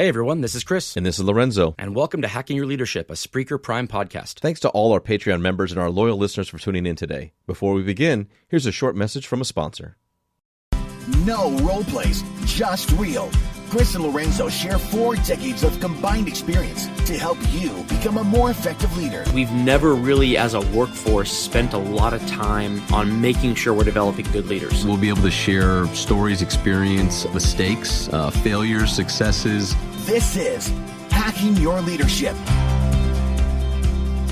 Hey everyone, this is Chris. And this is Lorenzo. And welcome to Hacking Your Leadership, a Spreaker Prime podcast. Thanks to all our Patreon members and our loyal listeners for tuning in today. Before we begin, here's a short message from a sponsor. No role plays, just real. Chris and Lorenzo share 4 decades of combined experience to help you become a more effective leader. We've never really, as a workforce, spent a lot of time on making sure we're developing good leaders. We'll be able to share stories, experience, mistakes, failures, successes. This is Hacking Your Leadership.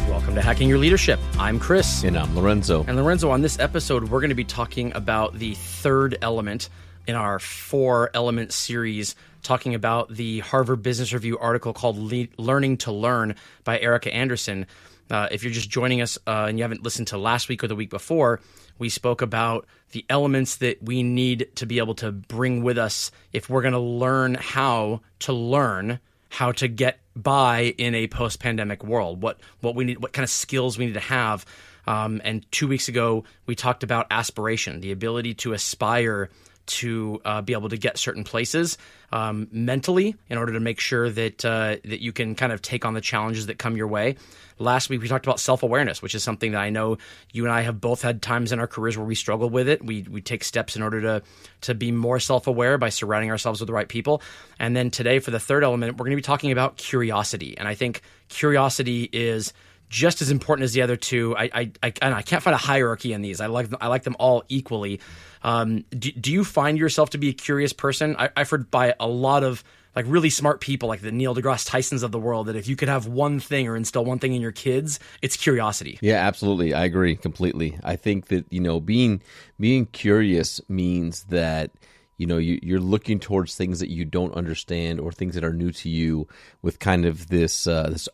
Welcome to Hacking Your Leadership. I'm Chris. And I'm Lorenzo. And Lorenzo, on this episode, we're going to be talking about the third element in our 4-element series, talking about the Harvard Business Review article called Learning to Learn by Erika Andersen. If you're just joining us and you haven't listened to last week or the week before, we spoke about the elements that we need to be able to bring with us if we're going to learn how to get by in a post-pandemic world, what we need, what kind of skills we need to have. And 2 weeks ago, we talked about aspiration, the ability to aspire to be able to get certain places mentally in order to make sure that you can kind of take on the challenges that come your way. Last week, we talked about self-awareness, which is something that I know you and I have both had times in our careers where we struggle with it. We take steps in order to be more self-aware by surrounding ourselves with the right people. And then today, for the third element, we're going to be talking about curiosity. And I think curiosity is just as important as the other two. I can't find a hierarchy in these. I like them all equally. Do you find yourself to be a curious person? I've heard by a lot of like really smart people, like the Neil deGrasse Tysons of the world, that if you could have one thing or instill one thing in your kids, it's curiosity. Yeah, absolutely. I agree completely. I think that, being curious means that, you're looking towards things that you don't understand or things that are new to you with kind of this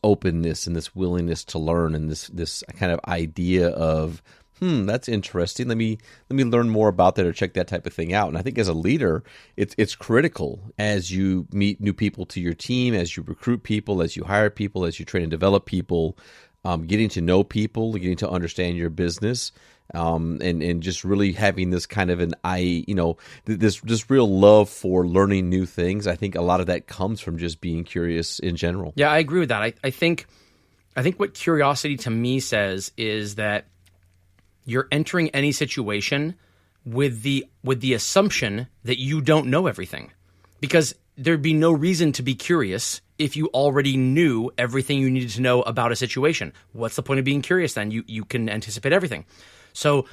openness and this willingness to learn and this kind of idea of, that's interesting. Let me learn more about that or check that type of thing out. And I think as a leader, it's critical as you meet new people to your team, as you recruit people, as you hire people, as you train and develop people, getting to know people, getting to understand your business, and just really having this kind of this real love for learning new things. I think a lot of that comes from just being curious in general. Yeah, I agree with that. I think what curiosity to me says is that you're entering any situation with the assumption that you don't know everything, because there'd be no reason to be curious if you already knew everything you needed to know about a situation. What's the point of being curious then? You can anticipate everything. So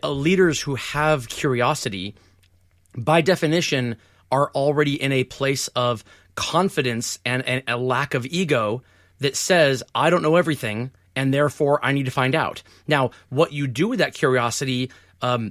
leaders who have curiosity, by definition, are already in a place of confidence and a lack of ego that says, I don't know everything, and therefore I need to find out. Now, what you do with that curiosity,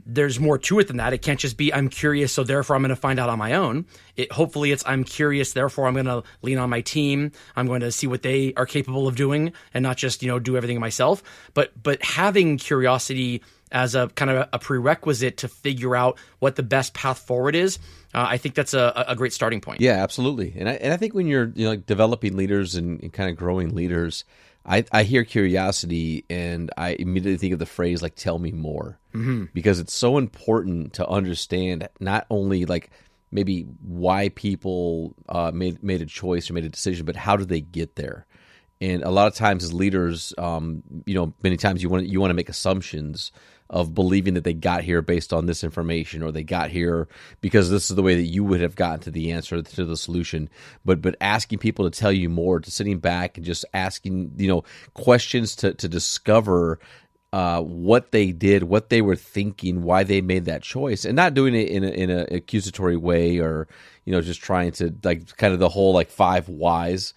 there's more to it than that. It can't just be, I'm curious, so therefore I'm going to find out on my own. Hopefully it's, I'm curious, therefore I'm going to lean on my team. I'm going to see what they are capable of doing and not just, do everything myself. But having curiosity as a kind of a prerequisite to figure out what the best path forward is, I think that's a great starting point. Yeah, absolutely. And I think when you're developing leaders and kind of growing leaders, I hear curiosity and I immediately think of the phrase like, tell me more, because it's so important to understand not only like maybe why people made a choice or made a decision, but how did they get there? And a lot of times as leaders, many times you want to make assumptions of believing that they got here based on this information, or they got here because this is the way that you would have gotten to the answer, to the solution. But asking people to tell you more, to sitting back and just asking questions to discover what they did, what they were thinking, why they made that choice, and not doing it in an accusatory way or just trying to like kind of the whole like 5 whys.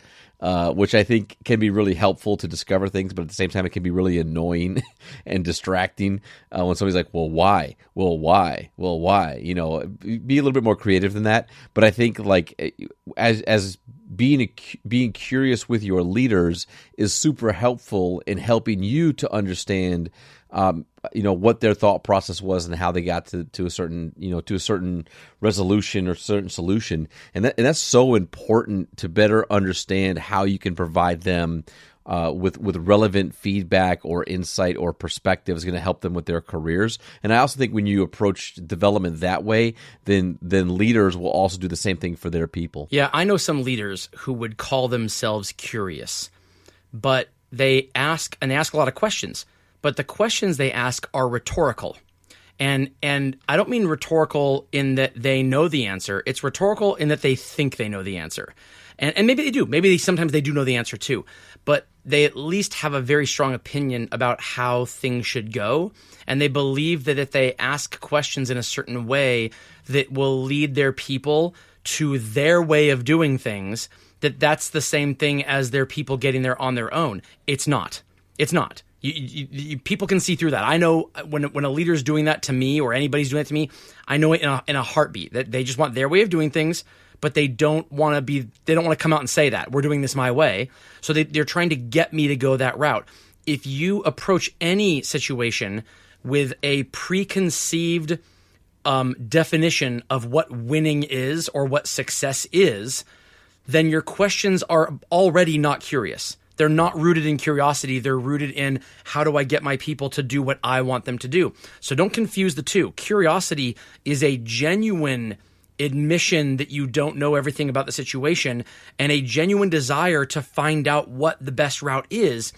Which I think can be really helpful to discover things, but at the same time, it can be really annoying and distracting when somebody's like, well, why? Well, why? Well, why? Be a little bit more creative than that. But I think like as being curious with your leaders is super helpful in helping you to understand what their thought process was and how they got to a certain resolution or certain solution. And that's so important to better understand how you can provide them with relevant feedback or insight or perspective is going to help them with their careers. And I also think when you approach development that way, then leaders will also do the same thing for their people. Yeah, I know some leaders who would call themselves curious, but they ask a lot of questions. But the questions they ask are rhetorical. And I don't mean rhetorical in that they know the answer. It's rhetorical in that they think they know the answer. And maybe they do. Maybe sometimes they do know the answer too. But they at least have a very strong opinion about how things should go. And they believe that if they ask questions in a certain way that will lead their people to their way of doing things, that's the same thing as their people getting there on their own. It's not. It's not. People can see through that. I know when a leader's doing that to me or anybody's doing that to me, I know it in a heartbeat that they just want their way of doing things, but they don't want to come out and say that we're doing this my way. So they're trying to get me to go that route. If you approach any situation with a preconceived definition of what winning is or what success is, then your questions are already not curious. They're not rooted in curiosity. They're rooted in how do I get my people to do what I want them to do. So don't confuse the two. Curiosity is a genuine admission that you don't know everything about the situation and a genuine desire to find out what the best route is.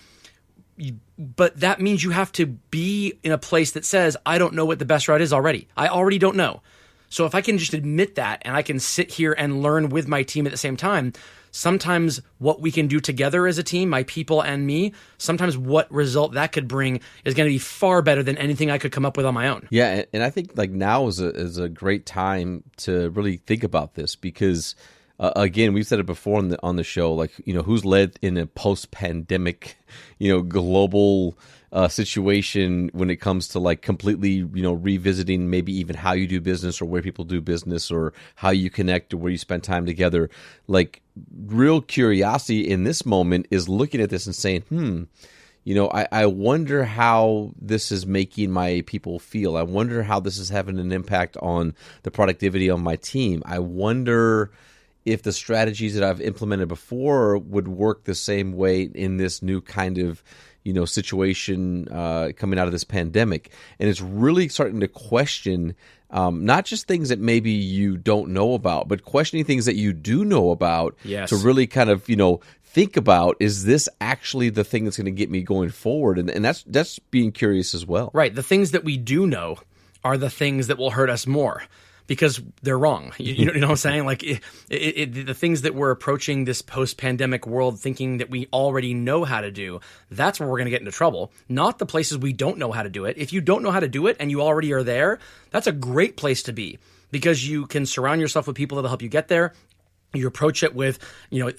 But that means you have to be in a place that says, I don't know what the best route is already. I already don't know. So if I can just admit that and I can sit here and learn with my team at the same time, sometimes what we can do together as a team, my people and me, sometimes what result that could bring is going to be far better than anything I could come up with on my own. Yeah, and I think like now is a great time to really think about this because again, we've said it before on the show, like, who's led in a post-pandemic, global situation when it comes to like completely, revisiting maybe even how you do business or where people do business or how you connect or where you spend time together. Like real curiosity in this moment is looking at this and saying, I wonder how this is making my people feel. I wonder how this is having an impact on the productivity of my team. I wonder if the strategies that I've implemented before would work the same way in this new kind of situation coming out of this pandemic. And it's really starting to question not just things that maybe you don't know about, but questioning things that you do know about. Yes. To really kind of, think about, is this actually the thing that's going to get me going forward? And that's being curious as well. Right. The things that we do know are the things that will hurt us more. Because they're wrong. You know what I'm saying? Like the things that we're approaching this post-pandemic world thinking that we already know how to do, that's where we're going to get into trouble. Not the places we don't know how to do it. If you don't know how to do it and you already are there, that's a great place to be because you can surround yourself with people that'll help you get there. You approach it with, you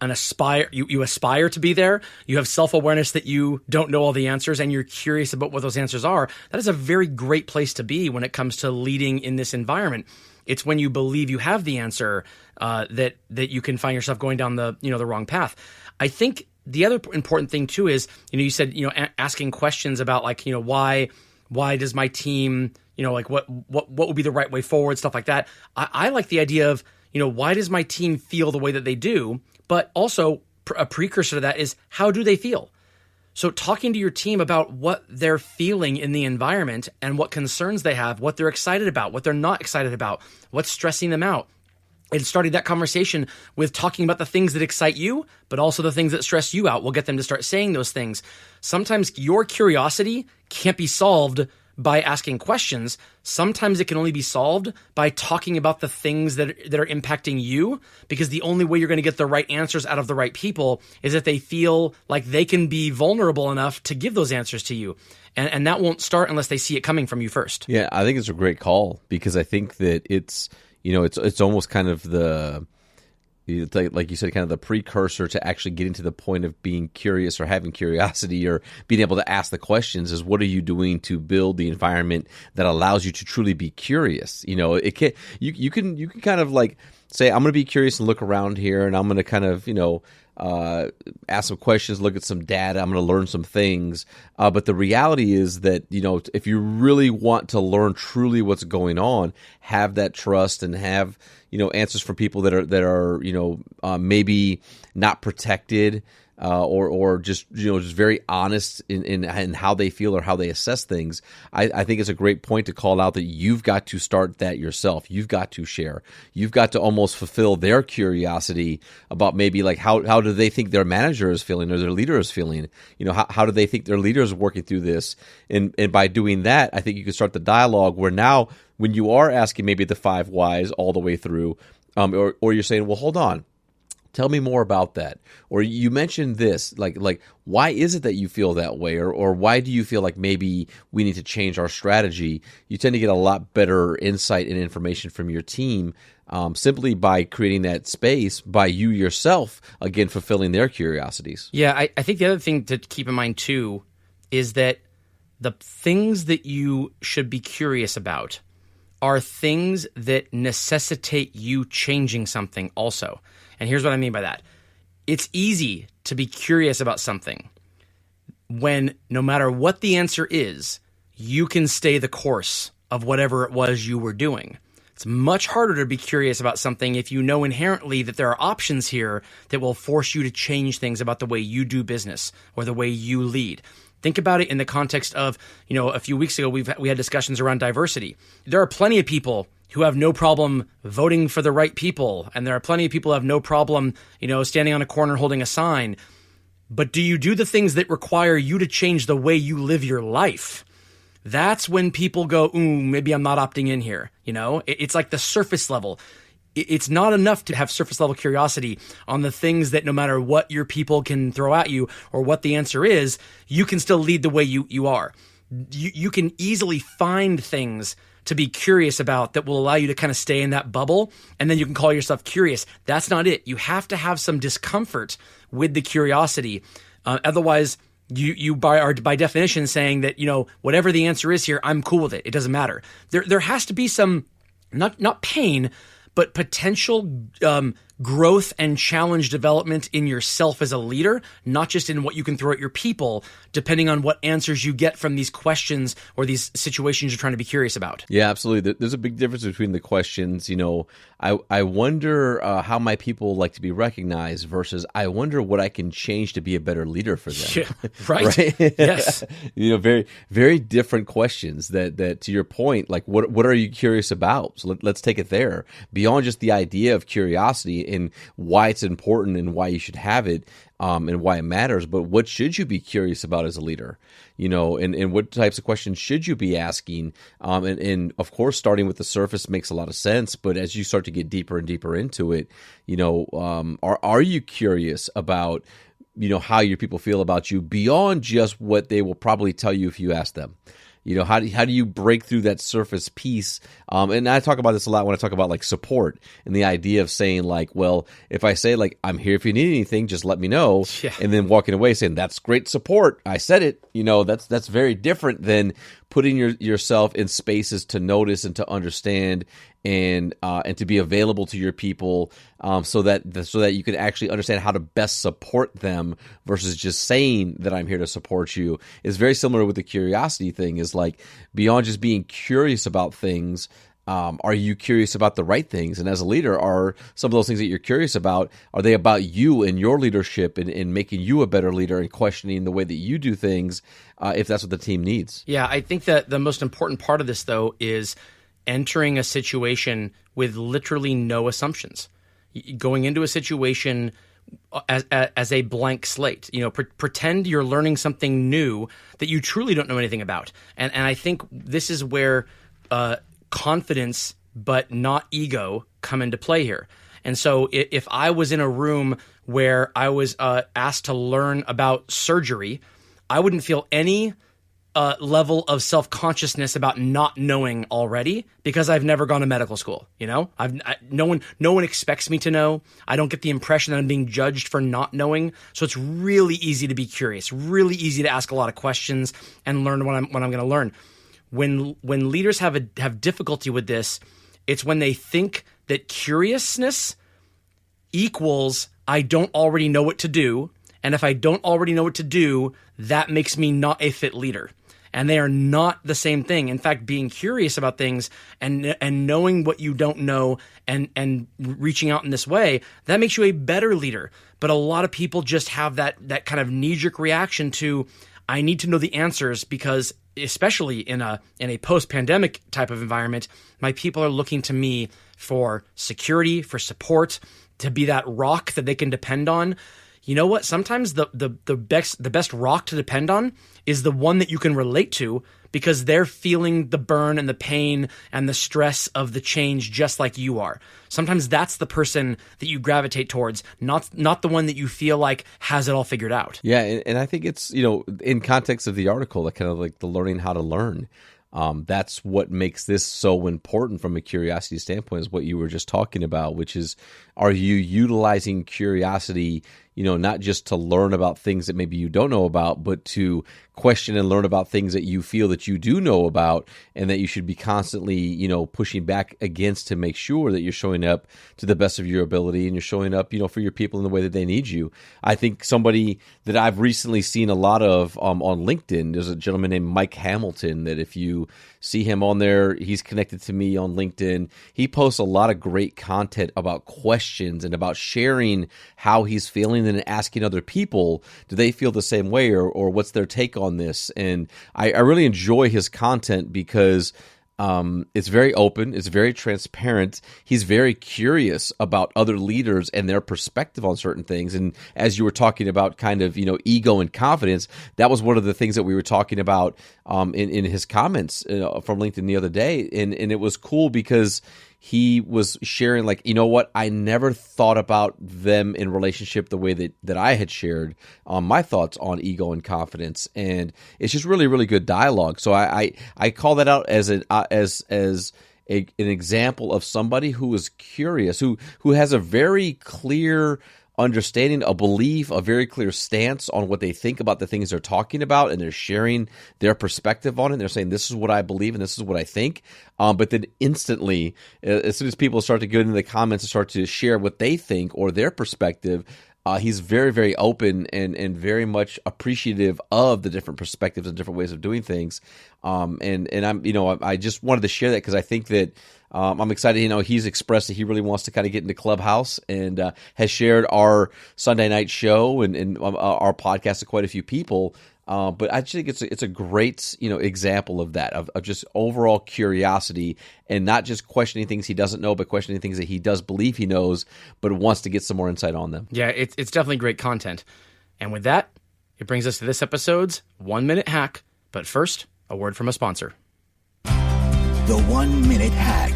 aspire to be there. You have self-awareness that you don't know all the answers and you're curious about what those answers are. That is a very great place to be when it comes to leading in this environment. It's when you believe you have the answer that you can find yourself going down the wrong path. I think the other important thing too is, you said, asking questions about like, why does my team, like what would be the right way forward, stuff like that. I like the idea of, why does my team feel the way that they do? But also a precursor to that is how do they feel? So talking to your team about what they're feeling in the environment and what concerns they have, what they're excited about, what they're not excited about, what's stressing them out. And starting that conversation with talking about the things that excite you, but also the things that stress you out will get them to start saying those things. Sometimes your curiosity can't be solved by asking questions. Sometimes it can only be solved by talking about the things that are impacting you, because the only way you're going to get the right answers out of the right people is if they feel like they can be vulnerable enough to give those answers to you. And that won't start unless they see it coming from you first. Yeah, I think it's a great call because I think that it's almost kind of like you said, kind of the precursor to actually getting to the point of being curious or having curiosity or being able to ask the questions is what are you doing to build the environment that allows you to truly be curious? You can kind of like say, I'm going to be curious and look around here and I'm going to kind of, ask some questions, look at some data, I'm going to learn some things. But the reality is that, if you really want to learn truly what's going on, have that trust and have, answers from people that are maybe not protected or just just very honest in how they feel or how they assess things, I think it's a great point to call out that you've got to start that yourself. You've got to share. You've got to almost fulfill their curiosity about maybe like how do they think their manager is feeling or their leader is feeling. How do they think their leader is working through this? And by doing that, I think you can start the dialogue where now when you are asking maybe the 5 whys all the way through, or you're saying, well, hold on. Tell me more about that. Or you mentioned this, like why is it that you feel that way? Or why do you feel like maybe we need to change our strategy? You tend to get a lot better insight and information from your team simply by creating that space, by you yourself, again, fulfilling their curiosities. Yeah, I think the other thing to keep in mind, too, is that the things that you should be curious about are things that necessitate you changing something also. And here's what I mean by that. It's easy to be curious about something when no matter what the answer is, you can stay the course of whatever it was you were doing. It's much harder to be curious about something if you know inherently that there are options here that will force you to change things about the way you do business or the way you lead. Think about it in the context of, a few weeks ago we had discussions around diversity. There are plenty of people who have no problem voting for the right people, and there are plenty of people who have no problem, standing on a corner holding a sign. But do you do the things that require you to change the way you live your life? That's when people go, ooh, maybe I'm not opting in here. It's like the surface level. It's not enough to have surface level curiosity on the things that no matter what your people can throw at you or what the answer is, you can still lead the way you are. You can easily find things to be curious about that will allow you to kind of stay in that bubble, and then you can call yourself curious. That's not it. You have to have some discomfort with the curiosity. Otherwise, you are by definition saying that, whatever the answer is here, I'm cool with it. It doesn't matter. There has to be some, not pain, but potential growth and challenge development in yourself as a leader, not just in what you can throw at your people, depending on what answers you get from these questions or these situations you're trying to be curious about. Yeah, absolutely. There's a big difference between the questions. I wonder how my people like to be recognized versus I wonder what I can change to be a better leader for them. Yeah, right. Yes. Very, very different questions that to your point, like what are you curious about? So let's take it there. Beyond just the idea of curiosity and why it's important and why you should have it and why it matters, but what should you be curious about as a leader? And what types of questions should you be asking? And of course, starting with the surface makes a lot of sense, but as you start to get deeper and deeper into it, are you curious about how your people feel about you beyond just what they will probably tell you if you ask them? How do you break through that surface piece? And I talk about this a lot when I talk about like support and the idea of saying like, well, if I say like, I'm here if you need anything, just let me know. Yeah. And then walking away saying, that's great support. I said it. That's very different than putting yourself in spaces to notice and to understand and to be available to your people so that you can actually understand how to best support them versus just saying that I'm here to support you. Is very similar with the curiosity thing, is like beyond just being curious about things. Are you curious about the right things? And as a leader, are some of those things that you're curious about, are they about you and your leadership and making you a better leader and questioning the way that you do things if that's what the team needs? Yeah, I think that the most important part of this, though, is entering a situation with literally no assumptions. Going into a situation as a blank slate. Pretend you're learning something new that you truly don't know anything about. And I think this is where confidence but not ego come into play here. And so if I was in a room where I was asked to learn about surgery, I wouldn't feel any level of self-consciousness about not knowing already because I've never gone to medical school. No one expects me to know. I don't get the impression that I'm being judged for not knowing. So it's really easy to be curious, really easy to ask a lot of questions and learn what I'm going to learn. When leaders have difficulty with this, it's when they think that curiousness equals I don't already know what to do, and if I don't already know what to do, that makes me not a fit leader. and they are not the same thing. In fact, being curious about things and knowing what you don't know and reaching out in this way, that makes you a better leader. But a lot of people just have that kind of knee-jerk reaction to, I need to know the answers, because especially in a post-pandemic type of environment, my people are looking to me for security, for support, to be that rock that they can depend on. You know what? Sometimes the best rock to depend on is the one that you can relate to, because they're feeling the burn and the pain and the stress of the change just like you are. Sometimes that's the person that you gravitate towards, not the one that you feel like has it all figured out. Yeah, and I think it's, in context of the article, that kind of like the learning how to learn. That's what makes this so important from a curiosity standpoint, is what you were just talking about, which is, are you utilizing curiosity, not just to learn about things that maybe you don't know about, but to question and learn about things that you feel that you do know about, and that you should be constantly, pushing back against, to make sure that you're showing up to the best of your ability, and you're showing up, for your people in the way that they need you. I think somebody that I've recently seen a lot of on LinkedIn, there's a gentleman named Mike Hamilton, that if you see him on there, he's connected to me on LinkedIn. He posts a lot of great content about questions and about sharing how he's feeling, and asking other people, do they feel the same way, or what's their take on this? And I really enjoy his content, because it's very open, it's very transparent. He's very curious about other leaders and their perspective on certain things. And as you were talking about kind of, ego and confidence, that was one of the things that we were talking about in his comments from LinkedIn the other day. And it was cool, because he was sharing, like, I never thought about them in relationship the way that I had shared my thoughts on ego and confidence. And it's just really, really good dialogue. So I call that out as an example of somebody who is curious, who has a very clear understanding, a belief, a very clear stance on what they think about the things they're talking about, and they're sharing their perspective on it. And they're saying, this is what I believe and this is what I think. But then instantly, as soon as people start to get into the comments and start to share what they think or their perspective, he's very, very open and very much appreciative of the different perspectives and different ways of doing things. And I just wanted to share that, because I think that I'm excited. He's expressed that he really wants to kind of get into Clubhouse, and has shared our Sunday night show and our podcast to quite a few people. But I just think it's a great example of that, of just overall curiosity, and not just questioning things he doesn't know, but questioning things that he does believe he knows, but wants to get some more insight on them. Yeah, it's definitely great content. And with that, it brings us to this episode's 1 Minute Hack. But first, a word from a sponsor. The 1 Minute Hack.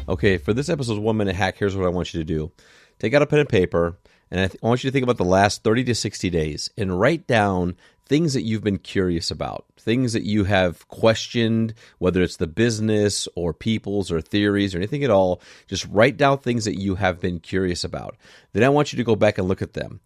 Okay, for this episode's 1 Minute Hack, here's what I want you to do. Take out a pen and paper, and I want you to think about the last 30 to 60 days and write down things that you've been curious about, things that you have questioned, whether it's the business or people's or theories or anything at all. Just write down things that you have been curious about. Then I want you to go back and look at them.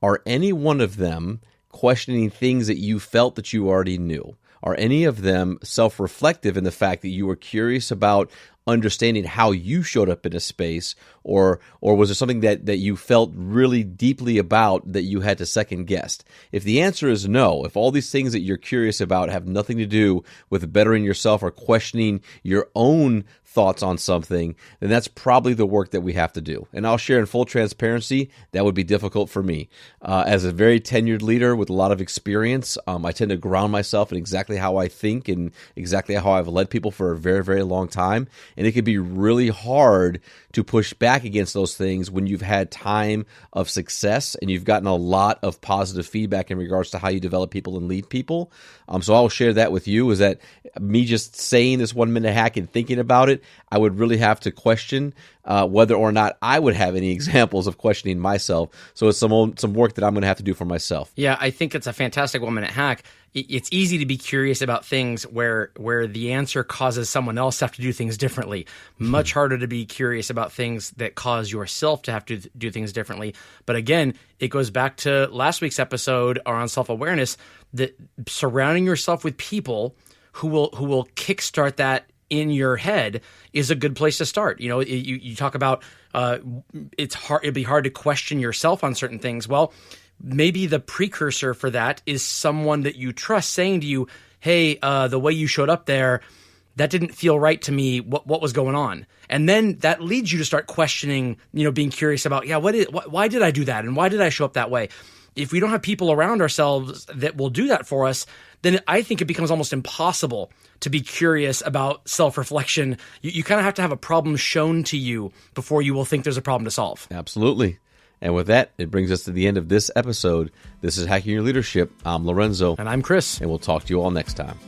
Are any one of them questioning things that you felt that you already knew? Are any of them self-reflective in the fact that you were curious about understanding how you showed up in a space, or was there something that you felt really deeply about that you had to second guess? If the answer is no, if all these things that you're curious about have nothing to do with bettering yourself or questioning your own thoughts on something, then that's probably the work that we have to do. And I'll share in full transparency, that would be difficult for me. As a very tenured leader with a lot of experience, I tend to ground myself in exactly how I think and exactly how I've led people for a very, very long time. And it can be really hard to push back against those things when you've had time of success and you've gotten a lot of positive feedback in regards to how you develop people and lead people. So I'll share that with you, is that me just saying this 1 minute hack and thinking about it, I would really have to question whether or not I would have any examples of questioning myself. So it's some work that I'm going to have to do for myself. Yeah, I think it's a fantastic 1 minute hack. It's easy to be curious about things where the answer causes someone else to have to do things differently. Much harder to be curious about things that cause yourself to have to do things differently. But again, it goes back to last week's episode on self-awareness, that surrounding yourself with people who will kickstart that in your head is a good place to start. You talk about it'd be hard to question yourself on certain things. Well, maybe the precursor for that is someone that you trust saying to you, hey, the way you showed up there, that didn't feel right to me. What was going on? And then that leads you to start questioning, being curious about, why did I do that? And why did I show up that way? If we don't have people around ourselves that will do that for us, then I think it becomes almost impossible to be curious about self-reflection. You kind of have to have a problem shown to you before you will think there's a problem to solve. Absolutely. And with that, it brings us to the end of this episode. This is Hacking Your Leadership. I'm Lorenzo. And I'm Chris. And we'll talk to you all next time.